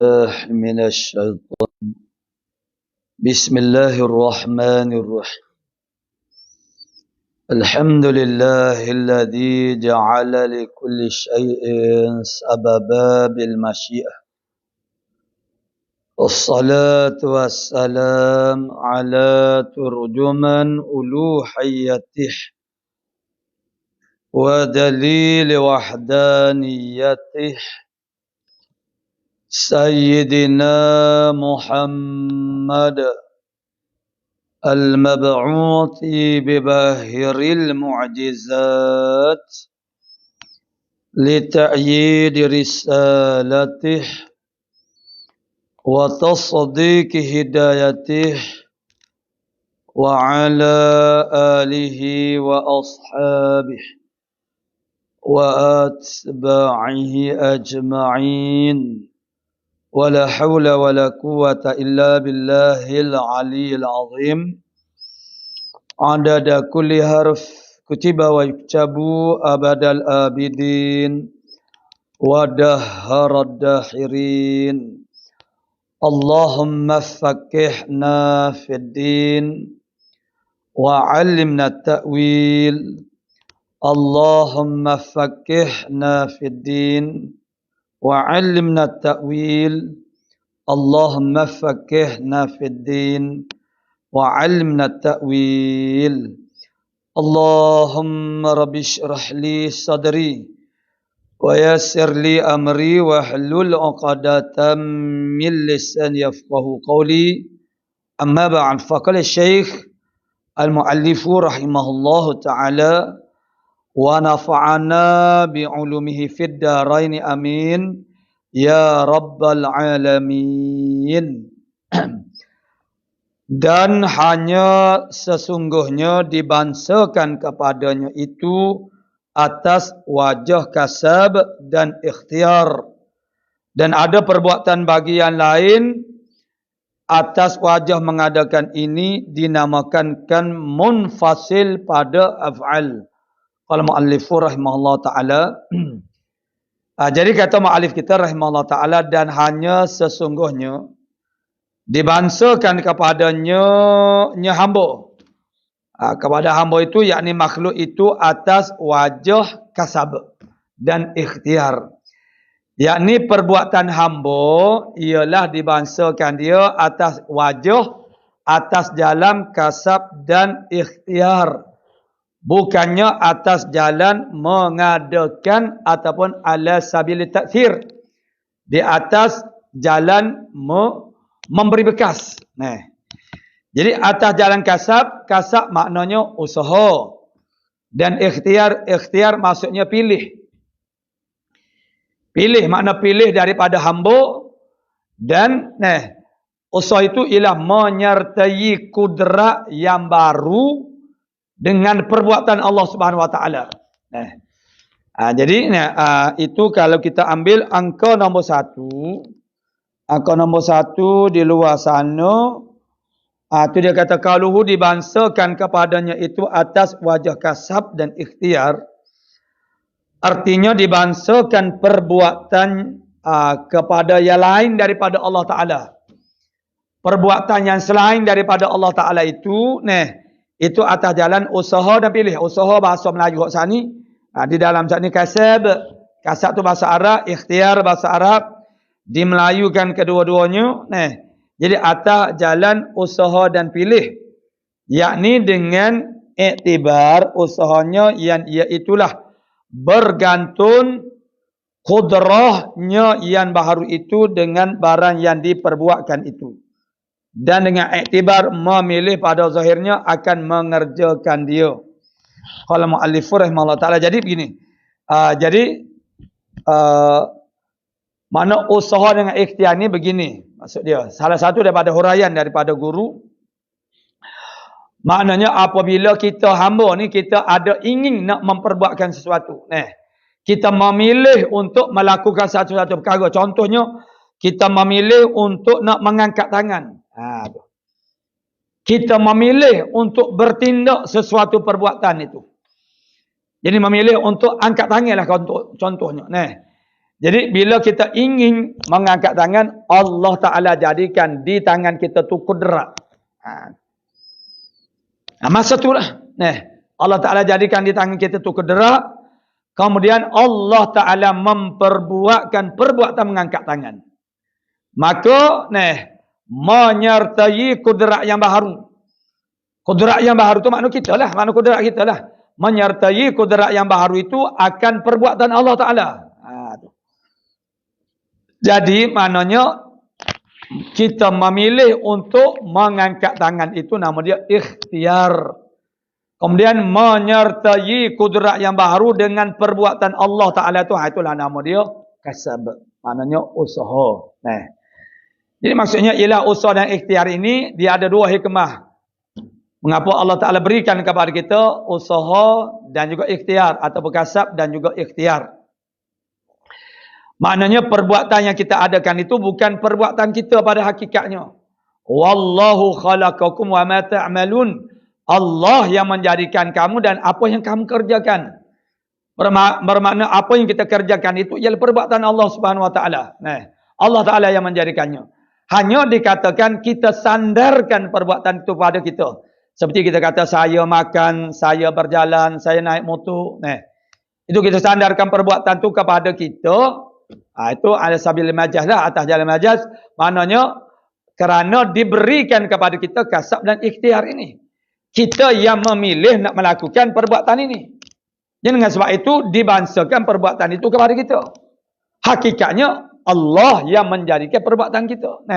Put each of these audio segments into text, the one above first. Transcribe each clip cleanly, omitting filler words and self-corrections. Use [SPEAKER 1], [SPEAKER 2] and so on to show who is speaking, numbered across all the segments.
[SPEAKER 1] من الشيطان. بسم الله الرحمن الرحيم. الحمد لله الذي جعل لكل شيء سببا بالمشيئة. والصلاة والسلام على ترجمان ألوهيته ودليل وحدانيته سيدنا محمد المبعوث بباهر المعجزات لتأييد رسالته وتصديق هدايته وعلى آله وأصحابه وأتباعه أجمعين ولا حول ولا قوة إلا بالله العلي العظيم عدد كل حرف كتب ويكتب أبد الآبدين ودهر الداحرين. اللهم فقهنا في الدين وعلمنا التأويل. اللهم فقهنا في الدين وعلمنا التأويل. اللهم فقهنا في الدين وعلمنا التأويل. اللهم رب اشرح لي صدري ويسر لي أمري واحلل عقدة من لساني يفقهوا قولي. أما بعد، فقال الشيخ المؤلف رحمه الله تعالى ونفعنا بعلومه في الدارين amin ya rabbal alamin. Dan hanya sesungguhnya dibansakan kepadanya itu atas wajah kasab dan ikhtiar, dan ada perbuatan bagi yang lain atas wajah mengadakan ini dinamakan kan munfasil pada af'al. Kalau mu'allifu rahimahullah ta'ala. Jadi kata mu'allif kita rahimahullah ta'ala, dan hanya sesungguhnya dibansakan kepadanya hamba. Kepada hamba itu, yakni makhluk itu atas wajah kasab dan ikhtiar. Yakni perbuatan hamba ialah dibansakan dia atas wajah, atas jalan kasab dan ikhtiar. Bukannya atas jalan mengadakan ataupun ala sabil ta'thir, di atas jalan memberi bekas. Nah, jadi atas jalan kasab maknanya usaha, dan ikhtiar maksudnya pilih. Pilih makna pilih daripada hamba, dan usaha itu ialah menyertai kudrat yang baru dengan perbuatan Allah Subhanahu Wa Taala. Jadi itu kalau kita ambil angka nombor satu di luar sana, itu dia kata kaluhu dibansakan kepadanya itu atas wajah kasab dan ikhtiar. Artinya dibansakan perbuatan kepada yang lain daripada Allah Taala. Perbuatan yang selain daripada Allah Taala itu, itu atas jalan usaha dan pilih. Usaha bahasa Melayu hak sani. Di dalam sani kasab tu bahasa Arab, ikhtiar bahasa Arab. Dimelayukan kedua-duanya. Jadi atas jalan usaha dan pilih. Yakni dengan iktibar usahanya yang iaitulah bergantung kudrahnya yang baharu itu dengan barang yang diperbuatkan itu. Dan dengan iktibar memilih pada zahirnya akan mengerjakan dia. Kalau mu'allifur rahimahullah ta'ala. Jadi begini. Mana usaha dengan ikhtiar ni begini. Maksud dia. Salah satu daripada huraian daripada guru. Maknanya apabila kita hamba ni, kita ada ingin nak memperbuatkan sesuatu. Kita memilih untuk melakukan satu-satu perkara. Contohnya, kita memilih untuk nak mengangkat tangan. Kita memilih untuk bertindak sesuatu perbuatan itu. Jadi memilih untuk angkat tangan lah contohnya. Jadi bila kita ingin mengangkat tangan, Allah Ta'ala jadikan di tangan kita tu kudrat. Masa itulah. Allah Ta'ala jadikan di tangan kita tu kudrat. Kemudian Allah Ta'ala memperbuatkan perbuatan mengangkat tangan. Maka, menyertai kudrat yang baharu. Kudrat yang baharu itu makna kita lah. Makna kudrat kita lah. Menyertai kudrat yang baharu itu akan perbuatan Allah Ta'ala. Jadi maknanya kita memilih untuk mengangkat tangan itu nama dia ikhtiar. Kemudian menyertai kudrat yang baharu dengan perbuatan Allah Ta'ala itu, itulah nama dia kasab. Maknanya usaha. Jadi maksudnya ialah usaha dan ikhtiar ini dia ada dua hikmah. Mengapa Allah Ta'ala berikan kepada kita usaha dan juga ikhtiar, atau kasab dan juga ikhtiar. Maknanya perbuatan yang kita adakan itu bukan perbuatan kita pada hakikatnya. Wallahu khalaqakum wa ma ta'malun. Allah yang menjadikan kamu dan apa yang kamu kerjakan. Bermakna apa yang kita kerjakan itu ialah perbuatan Allah Subhanahu wa taala. Allah Taala yang menjadikannya. Hanya dikatakan kita sandarkan perbuatan itu pada kita. Seperti kita kata saya makan, saya berjalan, saya naik motor. Itu kita sandarkan perbuatan itu kepada kita. Itu ala sabil majaz lah, atas jalan majaz. Maknanya kerana diberikan kepada kita kasab dan ikhtiar ini. Kita yang memilih nak melakukan perbuatan ini. Jadi dengan sebab itu dibansakan perbuatan itu kepada kita. Hakikatnya Allah yang menjadikan perbuatan kita.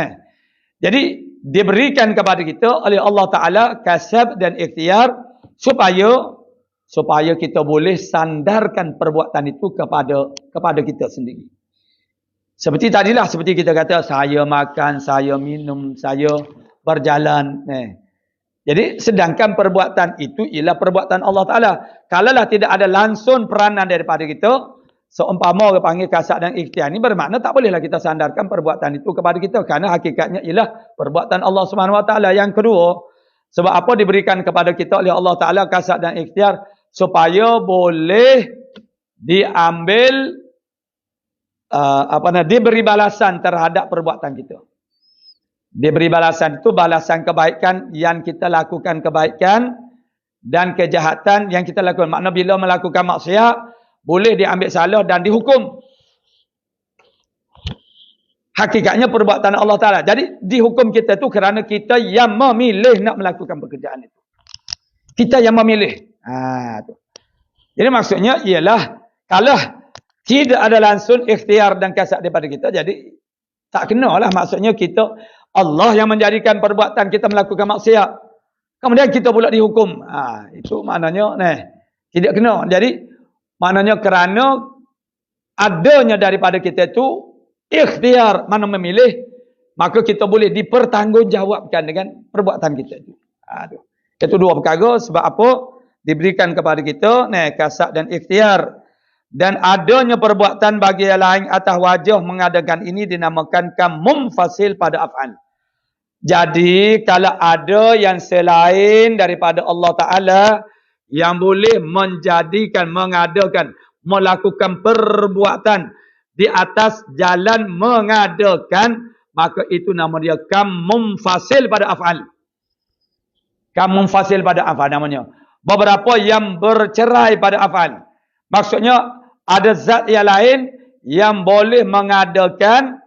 [SPEAKER 1] Jadi diberikan kepada kita oleh Allah Ta'ala kasab dan ikhtiar supaya kita boleh sandarkan perbuatan itu kepada kita sendiri. Seperti tadilah, seperti kita kata, saya makan, saya minum, saya berjalan. Jadi sedangkan perbuatan itu ialah perbuatan Allah Ta'ala. Kalaulah tidak ada langsung peranan daripada kita, seumpama orang panggil kasab dan ikhtiar ini bermakna tak bolehlah kita sandarkan perbuatan itu kepada kita. Kerana hakikatnya ialah perbuatan Allah Subhanahu Wa Ta'ala. Yang kedua, sebab apa diberikan kepada kita oleh Allah Ta'ala kasab dan ikhtiar? Supaya boleh diambil diberi balasan terhadap perbuatan kita. Diberi balasan itu balasan kebaikan yang kita lakukan, kebaikan dan kejahatan yang kita lakukan. Makna bila melakukan maksiat boleh diambil salah dan dihukum. Hakikatnya perbuatan Allah Ta'ala. Jadi dihukum kita itu kerana kita yang memilih nak melakukan pekerjaan itu. Kita yang memilih. Jadi maksudnya ialah kalau tidak ada langsung ikhtiar dan kasab daripada kita, jadi tak kena lah. Maksudnya kita, Allah yang menjadikan perbuatan kita melakukan maksiat. Kemudian kita pula dihukum. Itu maknanya tidak kena. Jadi maknanya kerana adanya daripada kita itu ikhtiar, mana memilih, maka kita boleh dipertanggungjawabkan dengan perbuatan kita itu. Itu dua perkara. Sebab apa? Diberikan kepada kita kasab dan ikhtiar. Dan adanya perbuatan bagi yang lain atas wajah mengadakan ini dinamakan mumfasil pada af'al. Jadi kalau ada yang selain daripada Allah Ta'ala yang boleh menjadikan, mengadakan, melakukan perbuatan di atas jalan mengadakan, maka itu nama dia mumfasil pada af'al. Mumfasil pada af'al namanya. Beberapa yang bercerai pada af'al. Maksudnya ada zat yang lain yang boleh mengadakan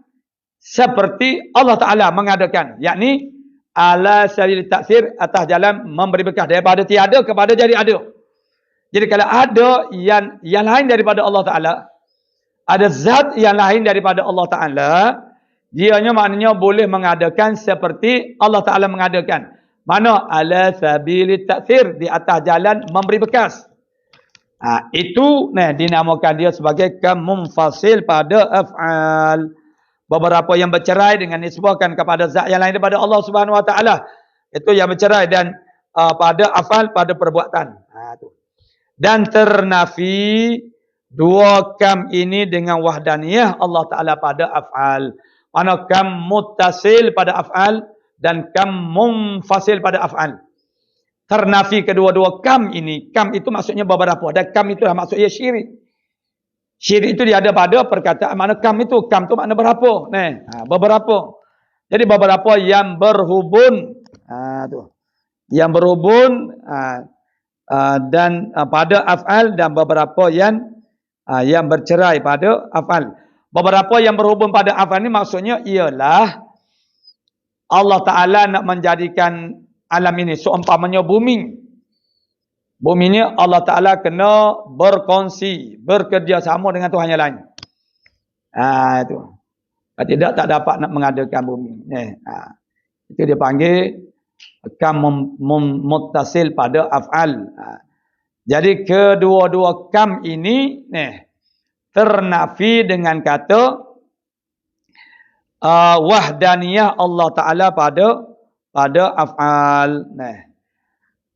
[SPEAKER 1] seperti Allah Ta'ala mengadakan. Yakni ala sabil taksir, atas jalan memberi bekas daripada tiada kepada jadi ada. Jadi kalau ada yang lain daripada Allah Ta'ala, ada zat yang lain daripada Allah Ta'ala, dianya maknanya boleh mengadakan seperti Allah Ta'ala mengadakan. Mana? Ala sabil taksir, di atas jalan memberi bekas. Itu dinamakan dia sebagai mumfasil pada af'al. Beberapa yang bercerai dengan disebutkan kepada zat yang lain daripada Allah Subhanahu Wa Taala, itu yang bercerai dan pada af'al, pada perbuatan. Dan ternafi dua kam ini dengan wahdaniyah Allah Taala pada af'al. Mana kam muttasil pada af'al dan kam mumfasil pada af'al. Ternafi kedua-dua kam ini. Kam itu maksudnya beberapa. Dan kam itulah maksudnya syirik. Syirik itu dia ada pada perkataan makna kam itu. Kam tu makna berapa? Beberapa. Jadi beberapa yang berhubun. Tu. Yang berhubun dan pada af'al dan beberapa yang bercerai pada af'al. Beberapa yang berhubung pada af'al ni maksudnya ialah Allah Ta'ala nak menjadikan alam ini seumpamanya bumi. Bumi ni Allah Ta'ala kena berkongsi, bekerjasama dengan Tuhan yang lain. Itu. Kalau tidak, tak dapat nak mengadakan bumi. Itu dia panggil kam muttasil pada af'al. Jadi kedua-dua kam ini ternafi dengan kata wahdaniyah Allah Ta'ala pada af'al.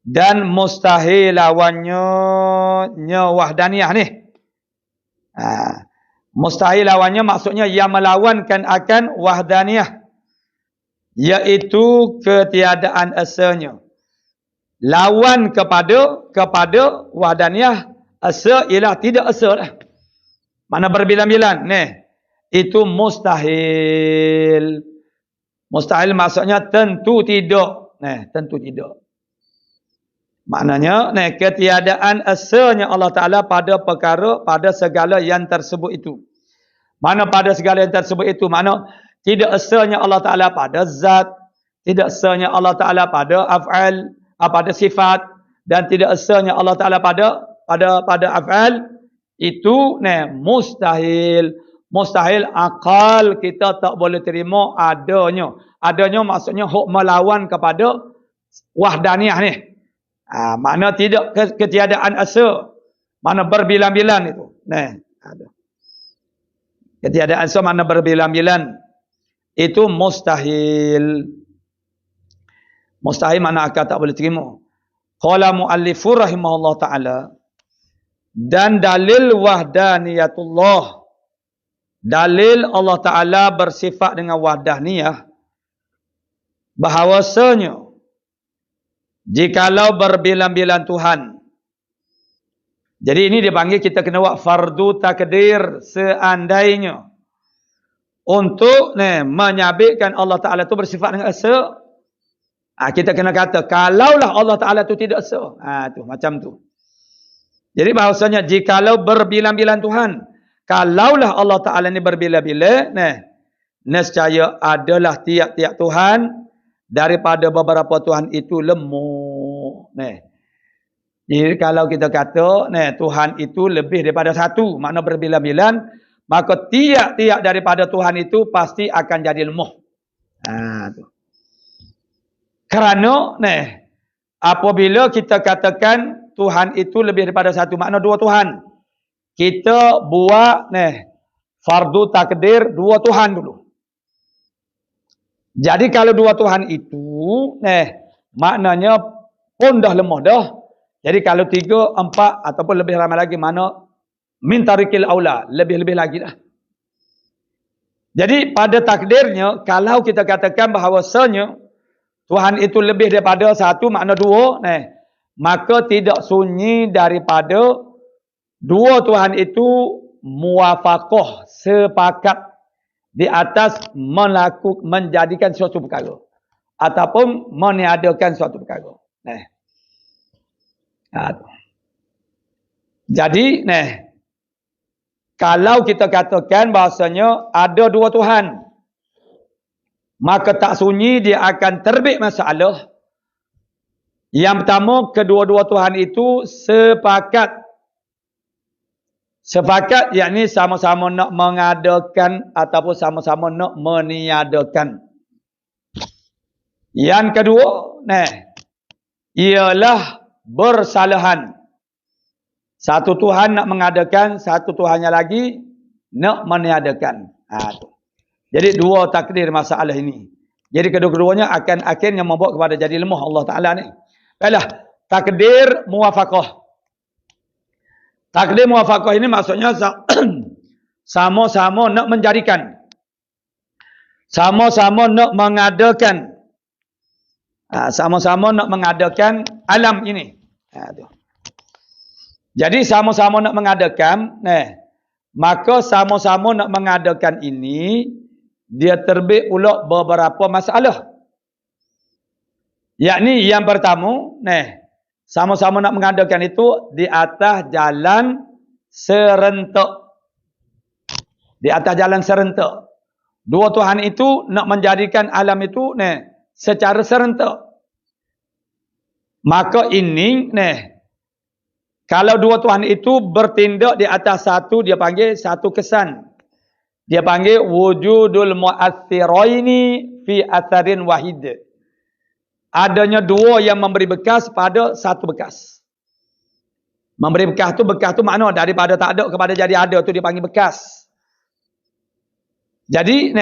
[SPEAKER 1] Dan mustahil lawannya wahdaniyah ni. Mustahil lawannya maksudnya yang melawankan akan wahdaniyah, iaitu ketiadaan asalnya. Lawan kepada wahdaniyah, asa ialah tidak asa lah. Mana berbilang-bilang. Itu mustahil. Mustahil maksudnya tentu tidak. Tentu tidak. Maknanya ketiadaan asalnya Allah Ta'ala pada perkara, pada segala yang tersebut itu. Mana pada segala yang tersebut itu? Mana tidak asalnya Allah Ta'ala pada zat, tidak asalnya Allah Ta'ala pada af'al, pada sifat, dan tidak asalnya Allah Ta'ala pada af'al. Itu mustahil. Mustahil akal kita tak boleh terima adanya. Adanya maksudnya huk melawan kepada wahdaniyah ni. Makna tidak ketiadaan asa. Makna berbilang-bilang itu. Ada. Ketiadaan asa makna berbilang-bilang. Itu mustahil. Mustahil makna akal tak boleh terima. Qala muallifur rahimahullah ta'ala. Dan dalil wahdaniyatullah. Dalil Allah Ta'ala bersifat dengan wahdaniyah. Bahawasanya jikalau berbilang-bilang Tuhan. Jadi ini dia panggil kita kena buat fardu takdir seandainya. Untuk menyabitkan Allah Ta'ala itu bersifat dengan asa. Kita kena kata, kalaulah Allah Ta'ala itu tidak asa. Tu, macam tu. Jadi bahasanya jikalau berbilang-bilang Tuhan. Kalaulah Allah Ta'ala ini berbilang-bilang. Nescaya adalah tiap-tiap Tuhan. Daripada beberapa Tuhan itu lemuk. Jadi kalau kita kata Tuhan itu lebih daripada satu, makna berbilang-bilang, maka tiap-tiap daripada Tuhan itu pasti akan jadi lemah. Tu. Kerana apabila kita katakan Tuhan itu lebih daripada satu, makna dua Tuhan. Kita buat fardu takdir dua Tuhan dulu. Jadi kalau dua Tuhan itu maknanya pun dah lemah dah. Jadi kalau 3, 4 ataupun lebih ramai lagi, mana min tarikil aula, lebih-lebih lagi dah. Jadi pada takdirnya, kalau kita katakan bahawasanya Tuhan itu lebih daripada satu, makna dua, maka tidak sunyi daripada dua Tuhan itu muwafaqah, sepakat di atas menjadikan suatu perkara ataupun meniadakan suatu perkara. Jadi kalau kita katakan bahasanya ada dua Tuhan, maka tak sunyi dia akan terbit masalah. Yang pertama, kedua-dua Tuhan itu sepakat. Sepakat, yakni sama-sama nak mengadakan ataupun sama-sama nak meniadakan. Yang kedua, ialah bersalahan. Satu Tuhan nak mengadakan, satu Tuhannya lagi nak meniadakan. Jadi dua takdir masalah ini. Jadi kedua-duanya akan akhirnya membawa kepada jadi lemah Allah Ta'ala ni. Baiklah, takdir muwafaqah. Takdir muwafaqah ini maksudnya sama-sama nak menjadikan. Sama-sama nak mengadakan. Sama-sama nak mengadakan alam ini. Jadi sama-sama nak mengadakan. maka sama-sama nak mengadakan ini, dia terbit pula beberapa masalah. Yakni yang pertama, sama-sama nak mengadakan itu di atas jalan serentak. Di atas jalan serentak. Dua Tuhan itu nak menjadikan alam itu secara serentak. Maka ini kalau dua Tuhan itu bertindak di atas satu, dia panggil satu kesan. Dia panggil wujudul mu'athiraini fi atharin wahid. Adanya dua yang memberi bekas pada satu bekas. Memberi bekas tu makna daripada tak ada kepada jadi ada tu dia panggil bekas. Jadi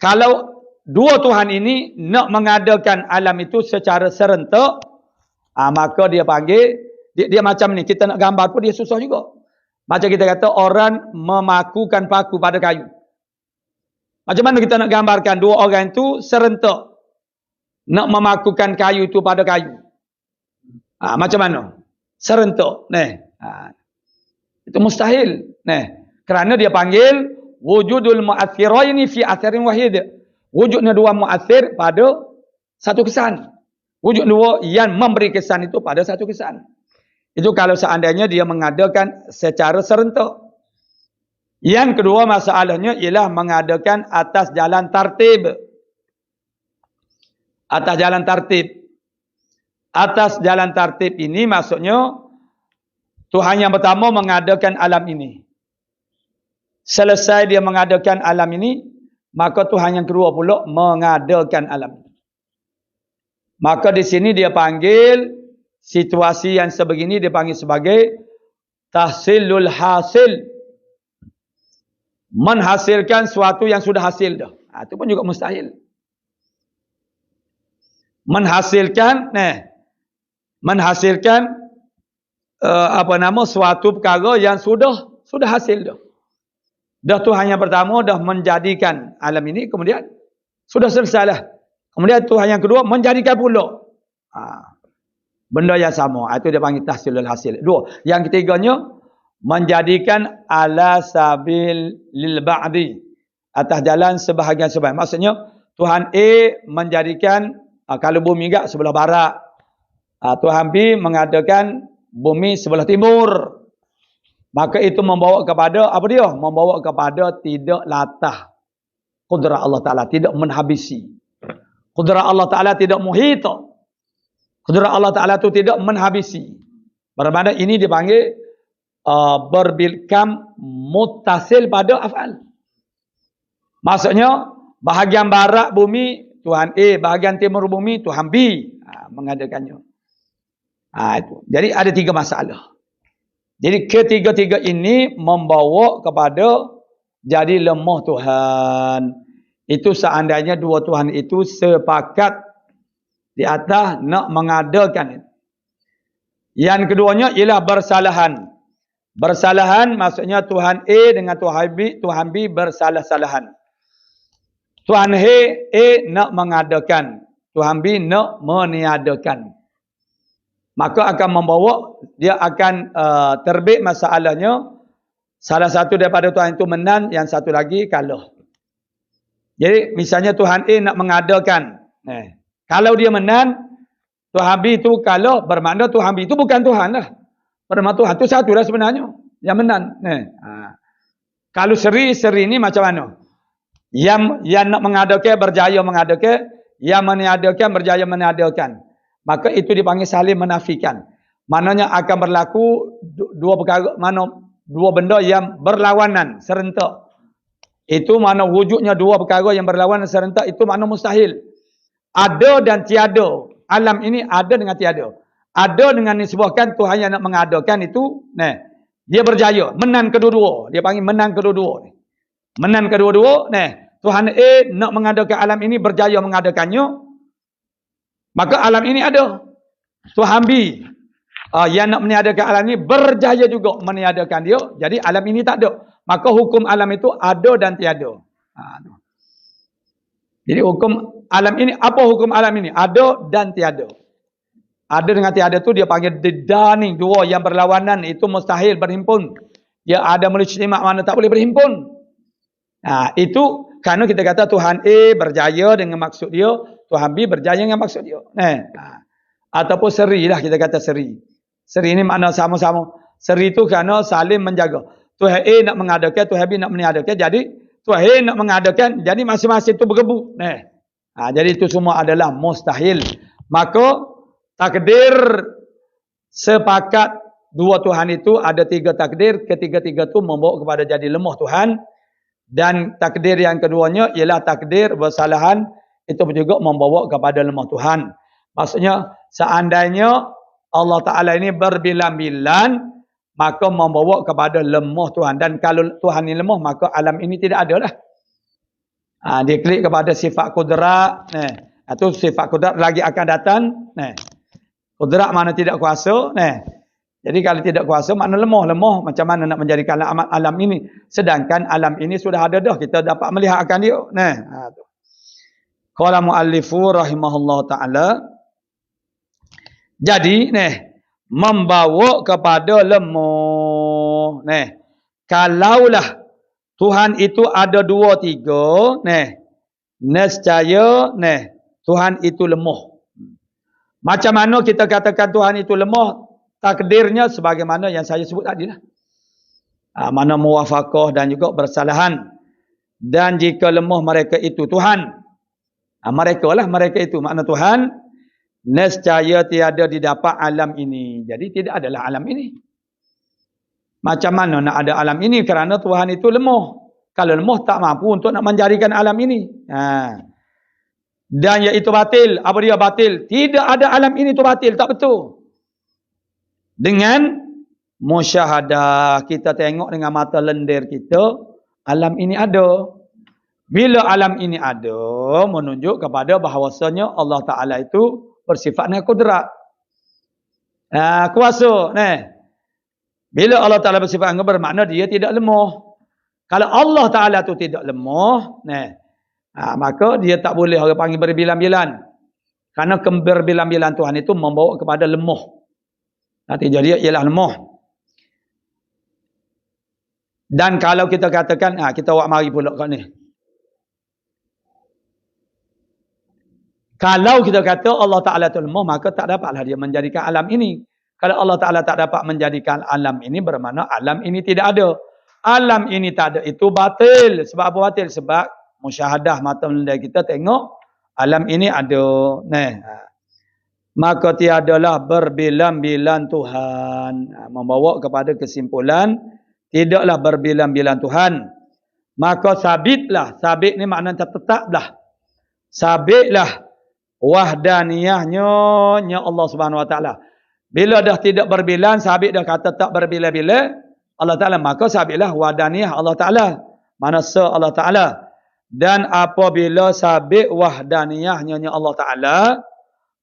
[SPEAKER 1] kalau dua Tuhan ini nak mengadakan alam itu secara serentak, maka dia panggil dia macam ni, kita nak gambar pun dia susah juga. Macam kita kata orang memakukan paku pada kayu. Macam mana kita nak gambarkan dua orang itu serentak nak memakukan kayu itu pada kayu? Macam mana? Serentak. Itu mustahil. Kerana dia panggil wujudul mu'athiraini fi atharin wahid. Wujudnya dua mu'athir pada satu kesan. Wujud dua yang memberi kesan itu pada satu kesan. Itu kalau seandainya dia mengadakan secara serentak. Yang kedua masalahnya ialah mengadakan atas jalan tartib. Atas jalan tartib. Atas jalan tartib ini maksudnya Tuhan yang pertama mengadakan alam ini. Selesai dia mengadakan alam ini, maka Tuhan yang kedua pula mengadakan alam ini. Maka di sini dia panggil situasi yang sebegini dia panggil sebagai tahsilul hasil. Menghasilkan sesuatu yang sudah hasil dah. Itu pun juga mustahil. Menghasilkan suatu perkara yang sudah hasil dah. Dah Tuhan yang pertama dah menjadikan alam ini, kemudian sudah selesailah. Kemudian Tuhan yang kedua menjadikan pula benda yang sama. Itu dia panggil tahsilul hasil. Dua. Yang ketiganya menjadikan ala sabil lil ba'di, atas jalan sebahagian. Maksudnya Tuhan A menjadikan kalau bumi enggak sebelah barat, Tuhan B mengadakan bumi sebelah timur. Maka itu membawa kepada apa dia? Membawa kepada tidak latah qudrat Allah Ta'ala, tidak menhabisi. Qudrat Allah Ta'ala tidak muhita. Qudrat Allah Ta'ala itu tidak menhabisi. Bermakna ini dipanggil berbilkam mutasil pada af'al. Maksudnya bahagian barat bumi Tuhan A, bahagian timur bumi Tuhan B mengadakannya. Itu. Jadi ada tiga masalah. Jadi ketiga-tiga ini membawa kepada jadi lemah Tuhan. Itu seandainya dua Tuhan itu sepakat di atas nak mengadakan. Yang keduanya ialah bersalahan. Bersalahan maksudnya Tuhan A dengan Tuhan B bersalah-salahan. Tuhan A nak mengadakan, Tuhan B nak meniadakan. Maka akan membawa, dia akan terbit masalahnya. Salah satu daripada Tuhan itu menang, yang satu lagi kalah. Jadi misalnya Tuhan A nak mengadakan. Kalau dia menang, Tuhan B itu kalah, bermakna Tuhan B itu bukan Tuhan lah. Bermakna Tuhan itu satu lah sebenarnya. Yang menang. Kalau seri ni macam mana? Yang nak mengadakan berjaya mengadakan, yang meniadakan berjaya meniadakan. Maka itu dipanggil saling menafikan. Maknanya akan berlaku dua perkara, dua benda yang berlawanan serentak. Itu mana wujudnya dua perkara yang berlawanan serentak, itu makna mustahil. Ada dan tiada. Alam ini ada dengan tiada. Ada dengan disebutkan Tuhan yang nak mengadakan itu, dia berjaya, menang kedua-dua. Dia panggil menang kedua-dua. Menang kedua-dua, Tuhan A nak mengadakan alam ini, berjaya mengadakannya. Maka alam ini ada. Tuhan B yang nak meniadakan alam ini berjaya juga meniadakan dia. Jadi alam ini tak ada. Maka hukum alam itu ada dan tiada. Jadi hukum alam ini, apa hukum alam ini? Ada dan tiada. Ada dengan tiada tu dia panggil didaning, dua yang berlawanan itu mustahil berhimpun. Ya ada mujtama' mana tak boleh berhimpun. Itu kerana kita kata Tuhan A berjaya dengan maksud dia, Tuhan B berjaya dengan maksud dia. Ataupun seri lah, kita kata seri. Seri ni makna sama-sama. Seri tu kerana saling menjaga. Tuhan A nak mengadakan, Tuhan B nak mengadakan. Jadi Tuhan A nak mengadakan, jadi masing-masing tu bergebu. Jadi itu semua adalah mustahil. Maka takdir sepakat dua Tuhan itu ada tiga takdir. Ketiga-tiga tu membawa kepada jadi lemah Tuhan. Dan takdir yang keduanya ialah takdir bersalahan. Itu juga membawa kepada lemah Tuhan. Maksudnya seandainya Allah Ta'ala ini berbilang-bilang, maka membawa kepada lemah Tuhan. Dan kalau Tuhan ini lemah, maka alam ini tidak ada lah. Dia klik kepada sifat kudrat. Itu sifat kudrat lagi akan datang. Kudrat mana tidak kuasa. Jadi kalau tidak kuasa, makna lemah. Lemah macam mana nak menjadikan alam ini. Sedangkan alam ini sudah ada dah. Kita dapat melihat akan dia. Qala mu'allifu rahimahullah ta'ala. Jadi, membawa kepada lemah. Kalaulah Tuhan itu ada dua, tiga, nescaya, Tuhan itu lemah. Macam mana kita katakan Tuhan itu lemah? Takdirnya sebagaimana yang saya sebut tadi lah. Mana muwafaqah dan juga bersalahan. Dan jika lemah mereka itu Tuhan. Mereka itu makna Tuhan. Nescaya tiada didapat alam ini. Jadi tidak adalah alam ini. Macam mana nak ada alam ini? Kerana Tuhan itu lemah. Kalau lemah tak mampu untuk nak menjadikan alam ini. Dan iaitu batil. Apa dia batil? Tidak ada alam ini itu batil. Tak betul. Dengan musyahadah. Kita tengok dengan mata lendir kita. Alam ini ada. Bila alam ini ada, menunjuk kepada bahawasanya Allah Ta'ala itu bersifat dengan kudrat. Kuasa. Bila Allah Ta'ala bersifat dengan bermakna dia tidak lemah. Kalau Allah Ta'ala itu tidak lemah, maka dia tak boleh orang panggil berbilang-bilang. Kerana berbilang-bilang Tuhan itu membawa kepada lemah. Nanti jadi ialah lemah. Dan kalau kita katakan, kita buat mari pula kat ni. Kalau kita kata Allah Ta'ala itu lemah, maka tak dapatlah dia menjadikan alam ini. Kalau Allah Ta'ala tak dapat menjadikan alam ini, bermakna alam ini tidak ada. Alam ini tak ada, itu batil. Sebab apa batil? Sebab musyahadah mata melindah kita tengok, alam ini ada. Maka tiadalah berbilang-bilang Tuhan. Membawa kepada kesimpulan, tidaklah berbilang-bilang Tuhan. Maka sabitlah. Sabit ni maknanya tetaplah. Sabitlah wahdaniyahnya Allah Subhanahu Wa Taala. Bila dah tidak berbilang, sabit dah kata tak berbila-bila Allah Ta'ala, maka sabitlah wahdaniyah Allah Ta'ala. Mana Allah Ta'ala. Dan apabila sabit wahdaniyahnya Allah Ta'ala,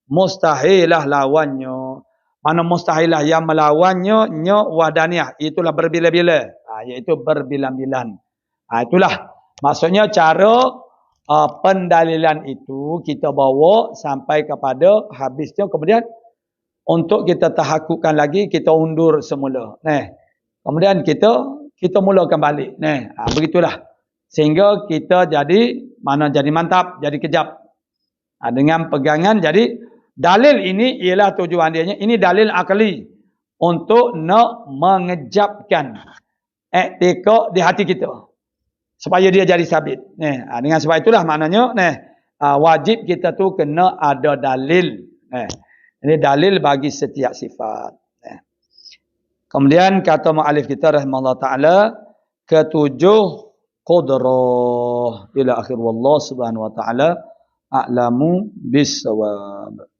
[SPEAKER 1] mustahilah lawannya. Mana mustahilah yang melawannya, wahdaniyah. Itulah berbila-bila. Iaitu berbilang-bilang. Itulah. Maksudnya cara pendalilan itu kita bawa sampai kepada habisnya. Kemudian untuk kita tahakukkan lagi, kita undur semula. Kemudian kita mulakan balik. Begitulah. Sehingga kita jadi mantap, jadi kejap. Dengan pegangan, jadi dalil ini ialah tujuan dia. Ini dalil akali. Untuk nak mengejapkan etika di hati kita. Supaya dia jadi sabit. Dengan sebab itulah maknanya, wajib kita tu kena ada dalil. Ini dalil bagi setiap sifat. Kemudian kata mu'alif kita rahimahullah ta'ala, ketujuh qudrah ila akhir wallah subhanahu wa ta'ala a'lamu bisawab.